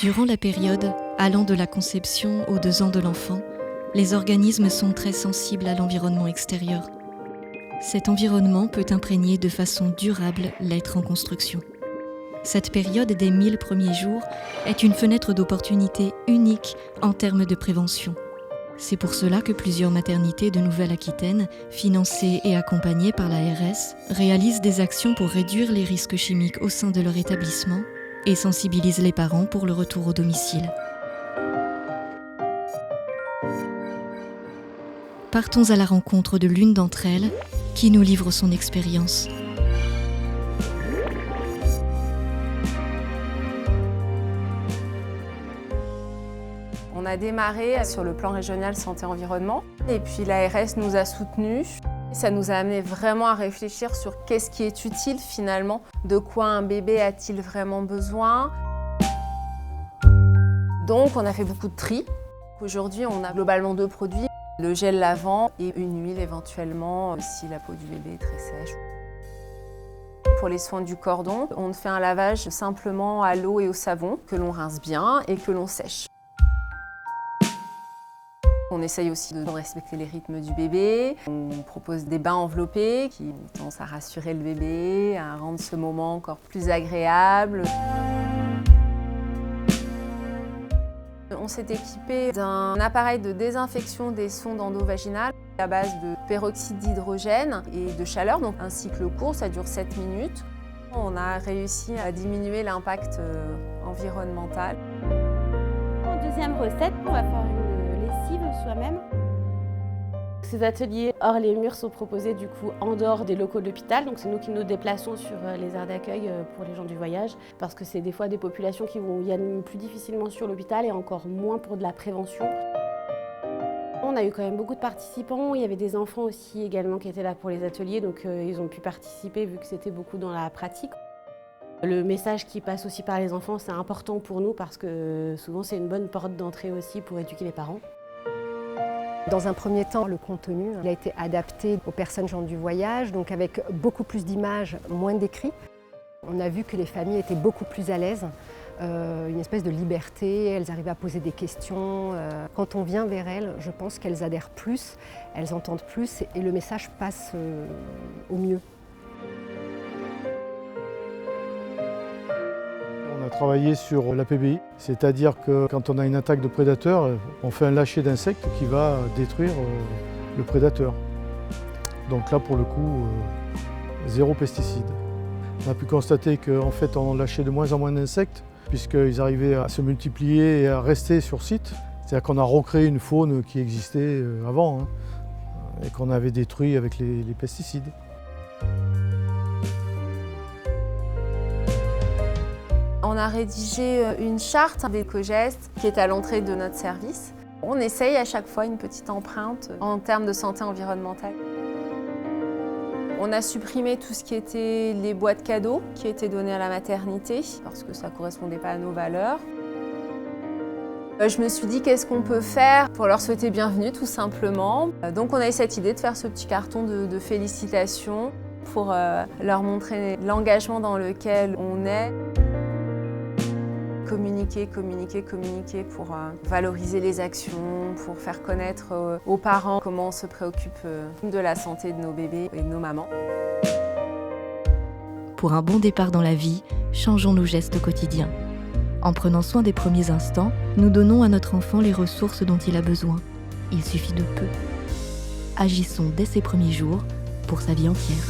Durant la période allant de la conception aux 2 ans de l'enfant, les organismes sont très sensibles à l'environnement extérieur. Cet environnement peut imprégner de façon durable l'être en construction. Cette période des 1000 premiers jours est une fenêtre d'opportunité unique en termes de prévention. C'est pour cela que plusieurs maternités de Nouvelle-Aquitaine, financées et accompagnées par l'ARS, réalisent des actions pour réduire les risques chimiques au sein de leur établissement et sensibilisent les parents pour le retour au domicile. Partons à la rencontre de l'une d'entre elles qui nous livre son expérience. On a démarré sur le plan régional santé-environnement et puis l'ARS nous a soutenus. Ça nous a amené vraiment à réfléchir sur qu'est-ce qui est utile finalement, de quoi un bébé a-t-il vraiment besoin. Donc on a fait beaucoup de tri. Aujourd'hui on a globalement 2 produits, le gel lavant et une huile éventuellement si la peau du bébé est très sèche. Pour les soins du cordon, on fait un lavage simplement à l'eau et au savon que l'on rince bien et que l'on sèche. On essaye aussi de respecter les rythmes du bébé. On propose des bains enveloppés qui tendent à rassurer le bébé, à rendre ce moment encore plus agréable. On s'est équipé d'un appareil de désinfection des sondes endovaginales à base de peroxyde d'hydrogène et de chaleur. Donc un cycle court, ça dure 7 minutes. On a réussi à diminuer l'impact environnemental. En deuxième recette, on va faire une lessive soi-même. Ces ateliers hors les murs sont proposés du coup en dehors des locaux de l'hôpital. Donc c'est nous qui nous déplaçons sur les aires d'accueil pour les gens du voyage parce que c'est des fois des populations qui viennent plus difficilement sur l'hôpital et encore moins pour de la prévention. On a eu quand même beaucoup de participants. Il y avait des enfants aussi également qui étaient là pour les ateliers, donc ils ont pu participer vu que c'était beaucoup dans la pratique. Le message qui passe aussi par les enfants, c'est important pour nous parce que souvent c'est une bonne porte d'entrée aussi pour éduquer les parents. Dans un premier temps, le contenu il a été adapté aux personnes gens du voyage, donc avec beaucoup plus d'images, moins d'écrits. On a vu que les familles étaient beaucoup plus à l'aise, une espèce de liberté, elles arrivaient à poser des questions. Quand on vient vers elles, je pense qu'elles adhèrent plus, elles entendent plus et le message passe au mieux. On a travaillé sur la PBI, c'est-à-dire que quand on a une attaque de prédateur, on fait un lâcher d'insectes qui va détruire le prédateur. Donc là, pour le coup, 0 pesticides. On a pu constater qu'en fait, on lâchait de moins en moins d'insectes, puisqu'ils arrivaient à se multiplier et à rester sur site. C'est-à-dire qu'on a recréé une faune qui existait avant, et qu'on avait détruit avec les pesticides. On a rédigé une charte d'éco-gestes qui est à l'entrée de notre service. On essaye à chaque fois une petite empreinte en termes de santé environnementale. On a supprimé tout ce qui était les boîtes cadeaux qui étaient données à la maternité parce que ça ne correspondait pas à nos valeurs. Je me suis dit qu'est-ce qu'on peut faire pour leur souhaiter bienvenue tout simplement. Donc on a eu cette idée de faire ce petit carton de félicitations pour leur montrer l'engagement dans lequel on est. Communiquer pour valoriser les actions, pour faire connaître aux parents comment on se préoccupe de la santé de nos bébés et de nos mamans. Pour un bon départ dans la vie, changeons nos gestes au quotidien. En prenant soin des premiers instants, nous donnons à notre enfant les ressources dont il a besoin. Il suffit de peu. Agissons dès ses premiers jours pour sa vie entière.